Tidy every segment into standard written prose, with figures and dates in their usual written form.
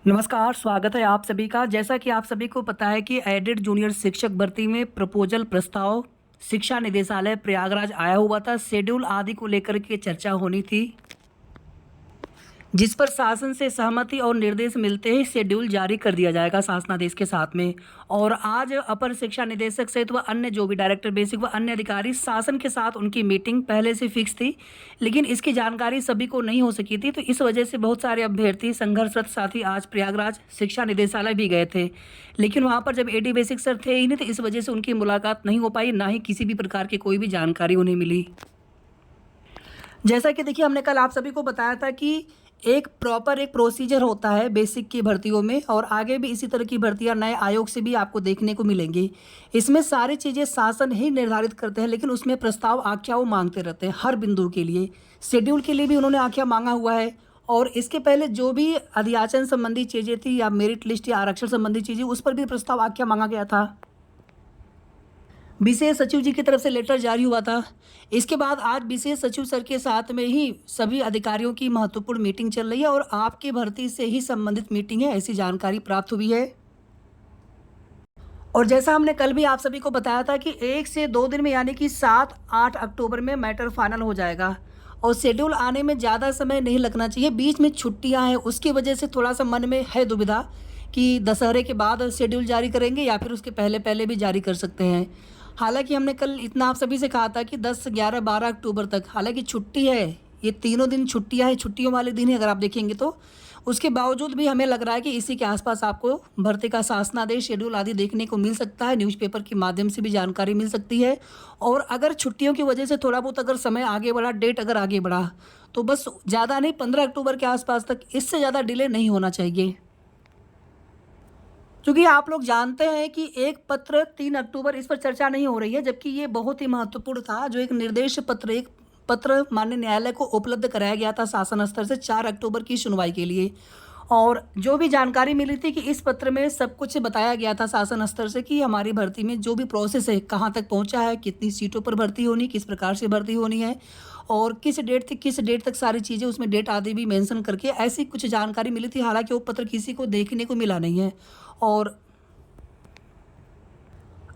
नमस्कार, स्वागत है आप सभी का। जैसा कि आप सभी को पता है कि एडेड जूनियर शिक्षक भर्ती में प्रपोजल प्रस्ताव शिक्षा निदेशालय प्रयागराज आया हुआ था। शेड्यूल आदि को लेकर के चर्चा होनी थी, जिस पर शासन से सहमति और निर्देश मिलते ही शेड्यूल जारी कर दिया जाएगा शासनादेश के साथ में। और आज अपर शिक्षा निदेशक सहित व अन्य जो भी डायरेक्टर बेसिक व अन्य अधिकारी शासन के साथ उनकी मीटिंग पहले से फिक्स थी, लेकिन इसकी जानकारी सभी को नहीं हो सकी थी। तो इस वजह से बहुत सारे अभ्यर्थी संघर्षरत साथी आज प्रयागराज शिक्षा निदेशालय भी गए थे, लेकिन वहाँ पर जब एडी बेसिक सर थे ही नहीं, तो इस वजह से उनकी मुलाकात नहीं हो पाई, ना ही किसी भी प्रकार की कोई भी जानकारी उन्हें मिली। जैसा कि देखिए, हमने कल आप सभी को बताया था कि एक प्रॉपर एक प्रोसीजर होता है बेसिक की भर्तियों में, और आगे भी इसी तरह की भर्तियां नए आयोग से भी आपको देखने को मिलेंगी। इसमें सारी चीज़ें शासन ही निर्धारित करते हैं, लेकिन उसमें प्रस्ताव आख्या वो मांगते रहते हैं हर बिंदु के लिए। शेड्यूल के लिए भी उन्होंने आख्या मांगा हुआ है, और इसके पहले जो भी अध्याचन संबंधी चीज़ें थी या मेरिट लिस्ट या आरक्षण संबंधी चीज़ें, उस पर भी प्रस्ताव आख्या मांगा गया था। विशेष सचिव जी की तरफ से लेटर जारी हुआ था। इसके बाद आज विशेष सचिव सर के साथ में ही सभी अधिकारियों की महत्वपूर्ण मीटिंग चल रही है, और आपकी भर्ती से ही संबंधित मीटिंग है, ऐसी जानकारी प्राप्त हुई है। और जैसा हमने कल भी आप सभी को बताया था कि 1 से 2 दिन में, यानी कि 7-8 अक्टूबर में मैटर फाइनल हो जाएगा, और शेड्यूल आने में ज़्यादा समय नहीं लगना चाहिए। बीच में छुट्टियां हैं, उसकी वजह से थोड़ा सा मन में है दुविधा कि दशहरे के बाद शेड्यूल जारी करेंगे या फिर उसके पहले पहले भी जारी कर सकते हैं। हालांकि हमने कल इतना आप सभी से कहा था कि 10, 11, 12 अक्टूबर तक, हालांकि छुट्टी है, ये तीनों दिन छुट्टियां हैं, छुट्टियों वाले दिन ही अगर आप देखेंगे तो उसके बावजूद भी हमें लग रहा है कि इसी के आसपास आपको भर्ती का शासनादेश, शेड्यूल आदि देखने को मिल सकता है। न्यूज़पेपर के माध्यम से भी जानकारी मिल सकती है। और अगर छुट्टियों की वजह से थोड़ा बहुत अगर समय आगे बढ़ा, डेट अगर आगे बढ़ा, तो बस ज़्यादा नहीं, 15 अक्टूबर के आसपास तक, इससे ज़्यादा डिले नहीं होना चाहिए। क्योंकि आप लोग जानते हैं कि एक पत्र 3 अक्टूबर, इस पर चर्चा नहीं हो रही है, जबकि ये बहुत ही महत्वपूर्ण था, जो एक निर्देश पत्र, एक पत्र माननीय न्यायालय को उपलब्ध कराया गया था शासन स्तर से 4 अक्टूबर की सुनवाई के लिए। और जो भी जानकारी मिली थी कि इस पत्र में सब कुछ बताया गया था शासन स्तर से कि हमारी भर्ती में जो भी प्रोसेस है कहाँ तक पहुँचा है, कितनी सीटों पर भर्ती होनी, किस प्रकार से भर्ती होनी है, और किस डेट से किस डेट तक सारी चीज़ें, उसमें डेट आदि भी मेंशन करके ऐसी कुछ जानकारी मिली थी। हालांकि वो पत्र किसी को देखने को मिला नहीं है। और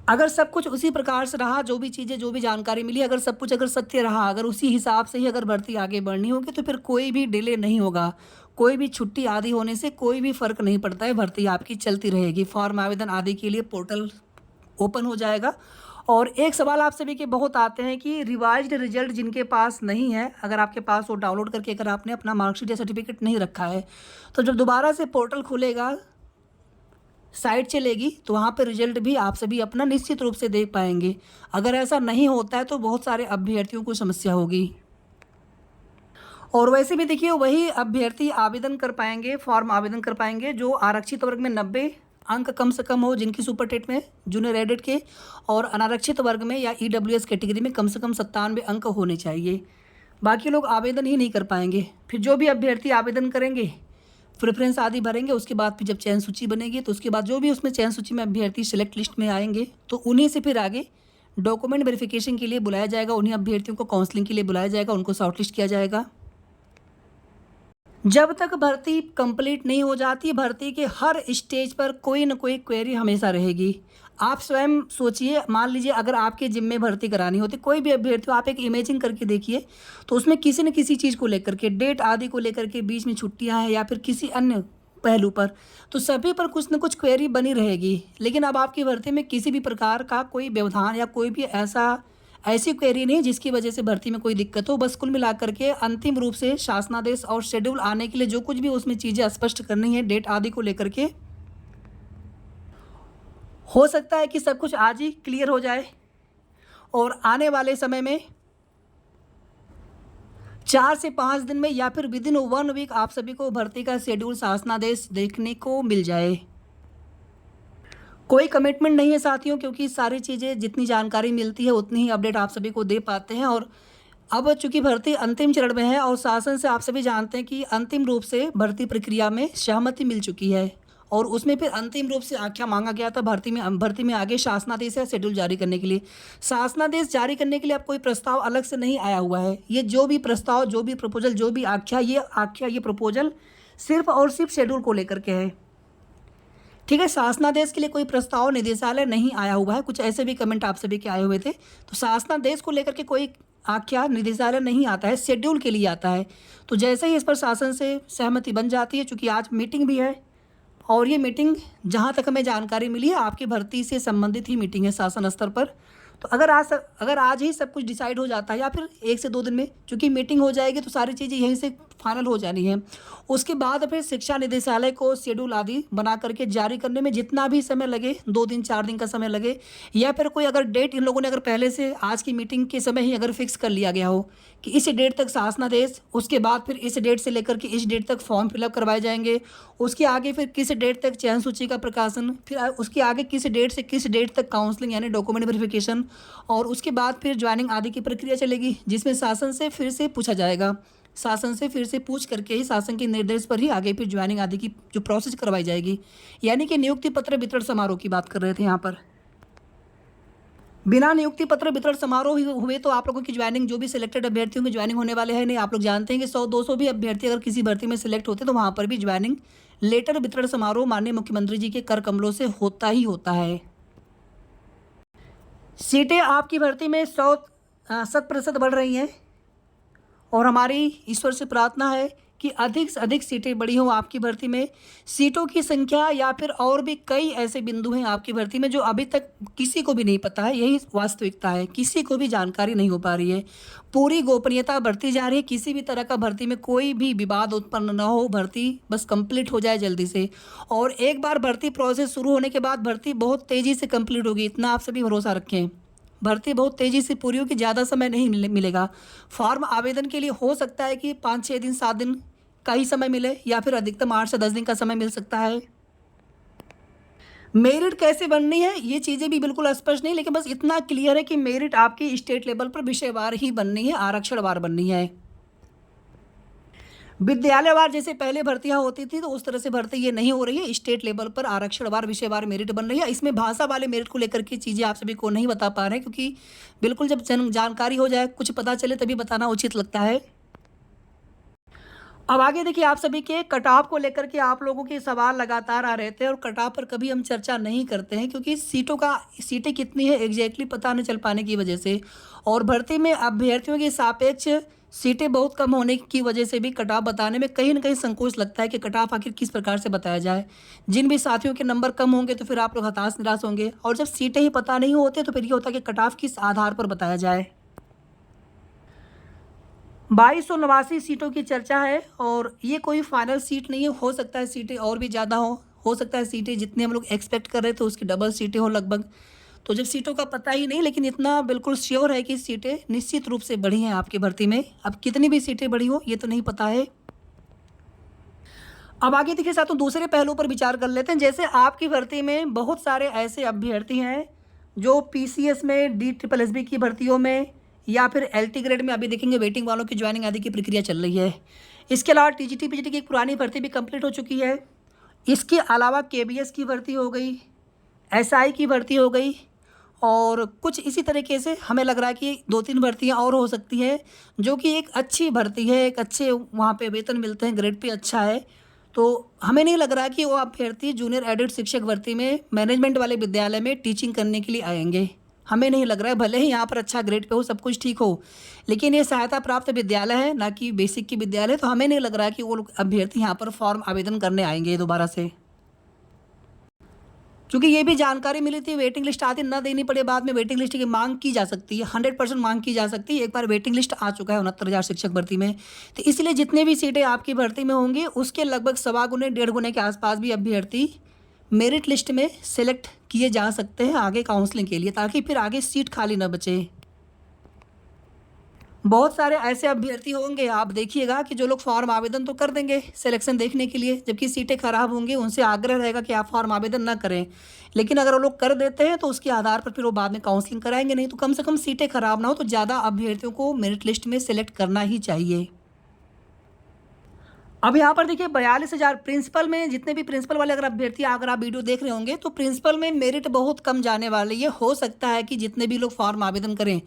अगर सब कुछ उसी प्रकार से रहा, जो भी चीज़ें, जो भी जानकारी मिली, अगर सब कुछ अगर सत्य रहा, अगर उसी हिसाब से ही अगर भर्ती आगे बढ़नी होगी, तो फिर कोई भी डिले नहीं होगा। कोई भी छुट्टी आदि होने से कोई भी फ़र्क नहीं पड़ता है, भर्ती आपकी चलती रहेगी। फॉर्म आवेदन आदि के लिए पोर्टल ओपन हो जाएगा। और एक सवाल आप सभी के बहुत आते हैं कि रिवाइज्ड रिजल्ट जिनके पास नहीं है, अगर आपके पास वो डाउनलोड करके अगर आपने अपना मार्कशीट या सर्टिफिकेट नहीं रखा है, तो जब दोबारा से पोर्टल खुलेगा, साइट चलेगी, तो वहाँ पे रिजल्ट भी आप सभी अपना निश्चित रूप से देख पाएंगे। अगर ऐसा नहीं होता है तो बहुत सारे अभ्यर्थियों को समस्या होगी। और वैसे भी देखिए, वही अभ्यर्थी आवेदन कर पाएंगे, फॉर्म आवेदन कर पाएंगे जो आरक्षित वर्ग में 90 अंक कम से कम हो, जिनकी सुपर टेट में जूनियर एडेड के, और अनारक्षित वर्ग में या ईडब्ल्यूएस कैटेगरी में कम से कम 97 अंक होने चाहिए। बाकी लोग आवेदन ही नहीं कर पाएंगे। फिर जो भी अभ्यर्थी आवेदन करेंगे, प्रेफरेंस आदि भरेंगे, उसके बाद फिर जब चयन सूची बनेगी, तो उसके बाद जो भी उसमें चयन सूची में अभ्यर्थी सिलेक्ट लिस्ट में आएंगे, तो उन्हीं से फिर आगे डॉक्यूमेंट वेरिफिकेशन के लिए बुलाया जाएगा, उन्हीं अभ्यर्थियों को काउंसलिंग के लिए बुलाया जाएगा, उनको शॉर्टलिस्ट किया जाएगा। जब तक भर्ती कंप्लीट नहीं हो जाती, भर्ती के हर स्टेज पर कोई ना कोई क्वेरी हमेशा रहेगी। आप स्वयं सोचिए, मान लीजिए अगर आपके जिम में भर्ती करानी होती, कोई भी अभ्यर्थी हो, आप एक इमेजिंग करके देखिए, तो उसमें किसी न किसी चीज़ को लेकर के, डेट आदि को लेकर के, बीच में छुट्टियां हैं या फिर किसी अन्य पहलू पर, तो सभी पर कुछ न कुछ क्वेरी बनी रहेगी। लेकिन अब आपकी भर्ती में किसी भी प्रकार का कोई व्यवधान या कोई भी ऐसी क्वेरी नहीं जिसकी वजह से भर्ती में कोई दिक्कत हो। बस कुल मिलाकर के अंतिम रूप से शासनादेश और शेड्यूल आने के लिए जो कुछ भी उसमें चीज़ें स्पष्ट करनी है, डेट आदि को लेकर के, हो सकता है कि सब कुछ आज ही क्लियर हो जाए, और आने वाले समय में 4 से 5 दिन में या फिर विदिन 1 वीक आप सभी को भर्ती का शेड्यूल, शासनादेश देखने को मिल जाए। कोई कमिटमेंट नहीं है साथियों, क्योंकि सारी चीज़ें जितनी जानकारी मिलती है उतनी ही अपडेट आप सभी को दे पाते हैं। और अब चूंकि भर्ती अंतिम चरण में है, और शासन से आप सभी जानते हैं कि अंतिम रूप से भर्ती प्रक्रिया में सहमति मिल चुकी है, और उसमें फिर अंतिम रूप से आख्या मांगा गया था भर्ती में आगे शासनादेश या शेड्यूल जारी करने के लिए। शासनादेश जारी करने के लिए अब कोई प्रस्ताव अलग से नहीं आया हुआ है। ये जो भी प्रस्ताव, जो भी प्रपोजल, जो भी आख्या, ये प्रपोजल सिर्फ और सिर्फ शेड्यूल को लेकर के है। ठीक है, शासनादेश के लिए कोई प्रस्ताव निदेशालय नहीं आया हुआ है। कुछ ऐसे भी कमेंट आप सभी के आए हुए थे, तो शासनादेश को लेकर के कोई आख्या निदेशालय नहीं आता है, शेड्यूल के लिए आता है। तो जैसे ही इस पर शासन से सहमति बन जाती है, चूँकि आज मीटिंग भी है और ये मीटिंग जहाँ तक हमें जानकारी मिली है आपकी भर्ती से संबंधित ही मीटिंग है शासन स्तर पर। तो अगर आज ही सब कुछ डिसाइड हो जाता है या फिर 1 से 2 दिन में, चूँकि मीटिंग हो जाएगी तो सारी चीज़ें यहीं से फाइनल हो जानी है। उसके बाद फिर शिक्षा निदेशालय को शेड्यूल आदि बना करके जारी करने में जितना भी समय लगे, 2 दिन 4 दिन का समय लगे, या फिर कोई अगर डेट इन लोगों ने अगर पहले से आज की मीटिंग के समय ही अगर फिक्स कर लिया गया हो कि इस डेट तक शासनादेश, उसके बाद फिर इस डेट से लेकर के इस डेट तक फॉर्म फिलअप करवाए जाएंगे, उसके आगे फिर किस डेट तक चयन सूची का प्रकाशन, फिर उसके आगे किस डेट से किस डेट तक काउंसलिंग यानी डॉक्यूमेंट वेरिफिकेशन, और उसके बाद फिर ज्वाइनिंग आदि की प्रक्रिया चलेगी, जिसमें शासन से फिर से पूछा जाएगा। शासन से फिर से पूछ करके ही शासन के निर्देश पर ही आगे फिर ज्वाइनिंग आदि की जो प्रोसेस करवाई जाएगी। यानी कि नियुक्ति पत्र वितरण समारोह की बात कर रहे थे यहाँ पर। बिना नियुक्ति पत्र वितरण समारोह हुए तो आप लोगों की ज्वाइनिंग, जो भी सिलेक्टेड अभ्यर्थियों की ज्वाइनिंग होने वाले हैं नहीं। आप लोग जानते हैं कि 100-200 भी अभ्यर्थी अगर किसी भर्ती में सिलेक्ट होते तो वहाँ पर भी ज्वाइनिंग लेटर वितरण समारोह माननीय मुख्यमंत्री जी के कर कमलों से होता ही होता है। सीटें आपकी भर्ती में 100% बढ़ रही हैं और हमारी ईश्वर से प्रार्थना है कि अधिक से अधिक सीटें बढ़ी हों आपकी भर्ती में। सीटों की संख्या या फिर और भी कई ऐसे बिंदु हैं आपकी भर्ती में जो अभी तक किसी को भी नहीं पता है। यही वास्तविकता है, किसी को भी जानकारी नहीं हो पा रही है। पूरी गोपनीयता बढ़ती जा रही है। किसी भी तरह का भर्ती में कोई भी विवाद उत्पन्न न हो, भर्ती बस कंप्लीट हो जाए जल्दी से। और एक बार भर्ती प्रोसेस शुरू होने के बाद भर्ती बहुत तेज़ी से कंप्लीट होगी, इतना आप सभी भरोसा रखें। भर्ती बहुत तेज़ी से पूरी होगी, ज़्यादा समय नहीं मिलेगा। फॉर्म आवेदन के लिए हो सकता है कि 5-6 दिन 7 दिन का ही समय मिले या फिर अधिकतम 8 से 10 दिन का समय मिल सकता है। मेरिट कैसे बननी है ये चीज़ें भी बिल्कुल स्पष्ट नहीं, लेकिन बस इतना क्लियर है कि मेरिट आपकी स्टेट लेवल पर विषयवार ही बननी है, आरक्षणवार बननी है। विद्यालयवार जैसे पहले भर्तियां होती थी तो उस तरह से भर्ती ये नहीं हो रही है। स्टेट लेवल पर आरक्षणवार विषयवार मेरिट बन रही है। इसमें भाषा वाले मेरिट को लेकर के चीज़ें आप सभी को नहीं बता पा रहे हैं, क्योंकि बिल्कुल जब जानकारी हो जाए, कुछ पता चले तभी बताना उचित लगता है। अब आगे देखिए, आप सभी के कट ऑफ को लेकर के आप लोगों के सवाल लगातार आ रहे थे और कट ऑफ पर कभी हम चर्चा नहीं करते हैं, क्योंकि सीटें कितनी है एग्जैक्टली पता न चल पाने की वजह से, और भर्ती में अभ्यर्थियों के सापेक्ष सीटें बहुत कम होने की वजह से भी कट ऑफ बताने में कहीं ना कहीं संकोच लगता है कि कट ऑफ आखिर किस प्रकार से बताया जाए। जिन भी साथियों के नंबर कम होंगे तो फिर आप लोग हताश निराश होंगे, और जब सीटें ही पता नहीं होते तो फिर ये होता है कि कट ऑफ किस आधार पर बताया जाए। 2289 सीटों की चर्चा है और ये कोई फाइनल सीट नहीं है। हो सकता है सीटें और भी ज़्यादा हो सकता है सीटें जितने हम लोग एक्सपेक्ट कर रहे थे उसकी डबल सीटें हो लगभग। तो जब सीटों का पता ही नहीं, लेकिन इतना बिल्कुल श्योर है कि सीटें निश्चित रूप से बढ़ी हैं आपकी भर्ती में। अब कितनी भी सीटें बढ़ी हो ये तो नहीं पता है। अब आगे देखिए साथियों, दूसरे पहलू पर विचार कर लेते हैं। जैसे आपकी भर्ती में बहुत सारे ऐसे अभ्यर्थी हैं जो PCS में, DSSB की भर्तियों में या फिर LT ग्रेड में अभी देखेंगे वेटिंग वालों की ज्वाइनिंग आदि की प्रक्रिया चल रही है। इसके अलावा TGT PGT की एक पुरानी भर्ती भी कंप्लीट हो चुकी है। इसके अलावा KBS की भर्ती हो गई, SI की भर्ती हो गई, और कुछ इसी तरीके से हमें लग रहा है कि 2-3 भर्तियां और हो सकती हैं, जो कि एक अच्छी भर्ती है, एक अच्छे वहाँ पे वेतन मिलते हैं, ग्रेड पे अच्छा है। तो हमें नहीं लग रहा कि वो अभ्यर्थी जूनियर एडेड शिक्षक भर्ती में मैनेजमेंट वाले विद्यालय में टीचिंग करने के लिए आएंगे। हमें नहीं लग रहा है, भले ही यहाँ पर अच्छा ग्रेड पे हो, सब कुछ ठीक हो, लेकिन ये सहायता प्राप्त विद्यालय है ना कि बेसिक की विद्यालय। तो हमें नहीं लग रहा है कि वो लोग अभ्यर्थी यहाँ पर फॉर्म आवेदन करने आएंगे दोबारा से, क्योंकि ये भी जानकारी मिली थी वेटिंग लिस्ट आदि न देनी पड़े, बाद में वेटिंग लिस्ट की मांग की जा सकती है, 100% मांग की जा सकती है। एक बार वेटिंग लिस्ट आ चुका है 69,000 शिक्षक भर्ती में, तो इसलिए जितने भी सीटें आपकी भर्ती में होंगी उसके लगभग 1.25 गुने 1.5 गुने के आसपास भी अभ्यर्थी मेरिट लिस्ट में सेलेक्ट किए जा सकते हैं आगे काउंसलिंग के लिए, ताकि फिर आगे सीट खाली न बचे। बहुत सारे ऐसे अभ्यर्थी होंगे, आप देखिएगा कि जो लोग फॉर्म आवेदन तो कर देंगे सिलेक्शन देखने के लिए, जबकि सीटें खराब होंगी, उनसे आग्रह रहेगा कि आप फॉर्म आवेदन ना करें। लेकिन अगर वो लोग कर देते हैं तो उसके आधार पर फिर वो बाद में काउंसलिंग कराएंगे नहीं। तो कम से कम सीटें खराब ना हो, तो ज़्यादा अभ्यर्थियों को मेरिट लिस्ट में सेलेक्ट करना ही चाहिए। अब यहाँ पर देखिए 42,000 प्रिंसिपल में, जितने भी प्रिंसिपल वाले अगर अभ्यर्थी अगर आप वीडियो देख रहे होंगे तो प्रिंसिपल में मेरिट बहुत कम जाने वाले। ये हो सकता है कि जितने भी लोग फॉर्म आवेदन करें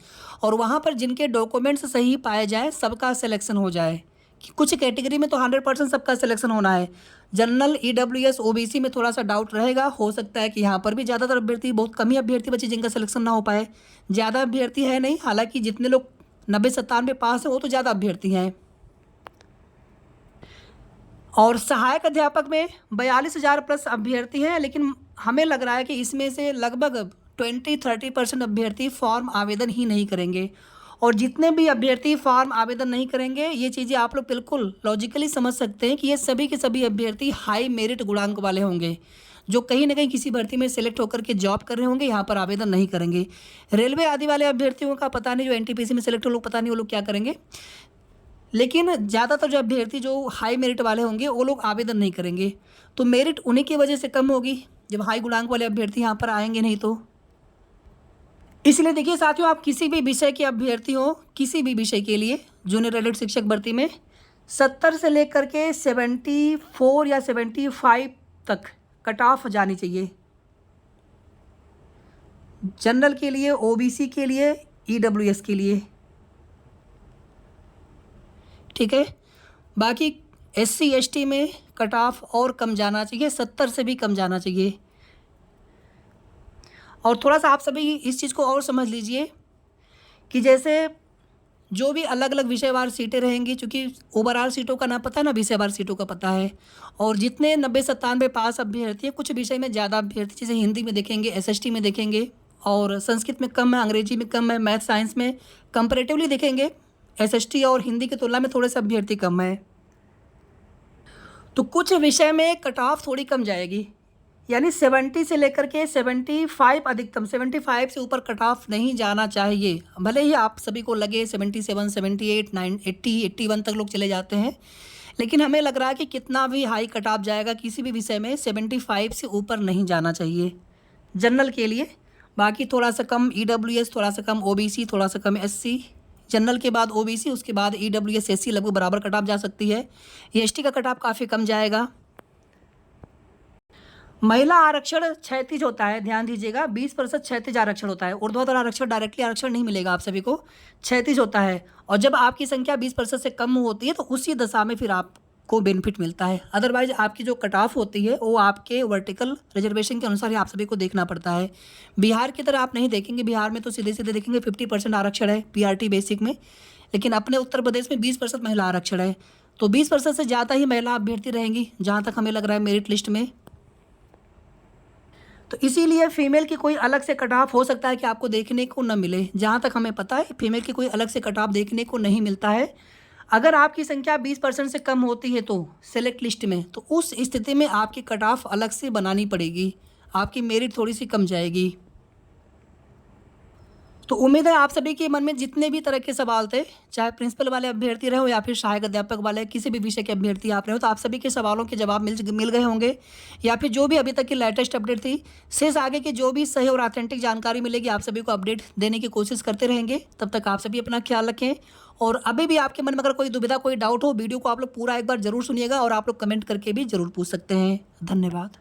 और वहाँ पर जिनके डॉक्यूमेंट्स सही पाए जाए सबका सिलेक्शन हो जाए, कुछ कैटेगरी में तो 100% सबका सिलेक्शन होना है। जनरल, ईडब्ल्यूएस, ओबीसी में थोड़ा सा डाउट रहेगा, हो सकता है कि यहाँ पर भी ज़्यादातर अभ्यर्थी, बहुत कम ही अभ्यर्थी बचे जिनका सिलेक्शन ना हो पाए। ज़्यादा अभ्यर्थी है नहीं, हालांकि जितने लोग 90-97 पास हैं वो तो ज़्यादा अभ्यर्थी हैं। और सहायक अध्यापक में 42,000 प्लस अभ्यर्थी हैं, लेकिन हमें लग रहा है कि इसमें से लगभग 20-30% अभ्यर्थी फॉर्म आवेदन ही नहीं करेंगे। और जितने भी अभ्यर्थी फॉर्म आवेदन नहीं करेंगे, ये चीज़ें आप लोग बिल्कुल लॉजिकली समझ सकते हैं कि ये सभी के सभी अभ्यर्थी हाई मेरिट गुणांक वाले होंगे, जो कहीं ना कहीं किसी भर्ती में सेलेक्ट होकर के जॉब कर रहे होंगे, यहाँ पर आवेदन नहीं करेंगे। रेलवे आदि वाले अभ्यर्थियों का पता नहीं, जो एनटीपीसी में सेलेक्ट हो लोग पता नहीं वो लोग क्या करेंगे, लेकिन ज़्यादातर जो अभ्यर्थी जो हाई मेरिट वाले होंगे वो लोग आवेदन नहीं करेंगे। तो मेरिट उन्हीं की वजह से कम होगी जब हाई गुणांक वाले अभ्यर्थी यहाँ पर आएंगे नहीं तो। इसलिए देखिए साथियों, आप किसी भी विषय के अभ्यर्थी हो, किसी भी विषय के लिए जूनियर एडेड शिक्षक भर्ती में 70 से लेकर के 74 या 75 तक कट ऑफ जानी चाहिए। जनरल के लिए, ओबीसी के लिए, ईडब्ल्यूएस के लिए, ठीक है। बाकी एससी एसटी में कट ऑफ और कम जाना चाहिए, 70 से भी कम जाना चाहिए। और थोड़ा सा आप सभी इस चीज़ को और समझ लीजिए कि जैसे जो भी अलग अलग विषयवार सीटें रहेंगी, चूँकि ओवरऑल सीटों का ना पता है ना विषयवार सीटों का पता है, और जितने 90-97 पास अभ्यर्थी हैं, कुछ विषय में ज़्यादा अभ्यर्थी, जैसे हिंदी में देखेंगे, एसएसटी में देखेंगे, और संस्कृत में कम है, अंग्रेजी में कम है, मैथ साइंस में कंपैरेटिवली देखेंगे एसएसटी और हिंदी की तुलना में थोड़े से अभ्यर्थी कम है, तो कुछ विषय में कट ऑफ थोड़ी कम जाएगी। यानी 70 से लेकर के 75 अधिकतम, 75 से ऊपर कट ऑफ नहीं जाना चाहिए। भले ही आप सभी को लगे 77, 78, 9, 80, 81 तक लोग चले जाते हैं, लेकिन हमें लग रहा है कि कितना भी हाई कट ऑफ जाएगा किसी भी विषय में 75 से ऊपर नहीं जाना चाहिए जनरल के लिए। बाकी थोड़ा सा कम ईडब्ल्यूएस, थोड़ा सा कम ओबीसी, थोड़ा सा कम एससी, जनरल के बाद ओबीसी, उसके बाद ईडब्ल्यूएस, एससी लगभग बराबर कट ऑफ जा सकती है। एसटी का कट ऑफ काफ़ी कम जाएगा। महिला आरक्षण क्षैतिज होता है, ध्यान दीजिएगा, 20% क्षैतिज आरक्षण होता है। ऊर्ध्वाधर आरक्षण, डायरेक्टली आरक्षण नहीं मिलेगा आप सभी को, क्षैतिज होता है। और जब आपकी संख्या 20% से कम होती है तो उसी दशा में फिर आपको बेनिफिट मिलता है। अदरवाइज आपकी जो कट ऑफ होती है वो आपके वर्टिकल रिजर्वेशन के अनुसार ही आप सभी को देखना पड़ता है। बिहार की तरह आप नहीं देखेंगे, बिहार में तो सीधे सीधे देखेंगे 50% आरक्षण है पीआरटी बेसिक में, लेकिन अपने उत्तर प्रदेश में 20% महिला आरक्षण है, तो 20% से ज़्यादा ही महिला अभ्यर्थी रहेंगी जहाँ तक हमें लग रहा है मेरिट लिस्ट में। तो इसीलिए फीमेल की कोई अलग से कट ऑफ हो सकता है कि आपको देखने को न मिले। जहाँ तक हमें पता है फीमेल की कोई अलग से कट ऑफ देखने को नहीं मिलता है। अगर आपकी संख्या 20% से कम होती है तो सेलेक्ट लिस्ट में, तो उस स्थिति में आपकी कट ऑफ अलग से बनानी पड़ेगी, आपकी मेरिट थोड़ी सी कम जाएगी। तो उम्मीद है आप सभी के मन में जितने भी तरह के सवाल थे, चाहे प्रिंसिपल वाले अभ्यर्थी रहे हो या फिर सहायक अध्यापक वाले किसी भी विषय के अभ्यर्थी आप रहे हो, तो आप सभी के सवालों के जवाब मिल गए होंगे, या फिर जो भी अभी तक की लेटेस्ट अपडेट थी, शेष आगे की जो भी सही और ऑथेंटिक जानकारी मिलेगी आप सभी को अपडेट देने की कोशिश करते रहेंगे। तब तक आप सभी अपना ख्याल रखें, और अभी भी आपके मन में अगर कोई दुविधा, कोई डाउट हो, वीडियो को आप लोग पूरा एक बार जरूर सुनिएगा, और आप लोग कमेंट करके भी जरूर पूछ सकते हैं। धन्यवाद।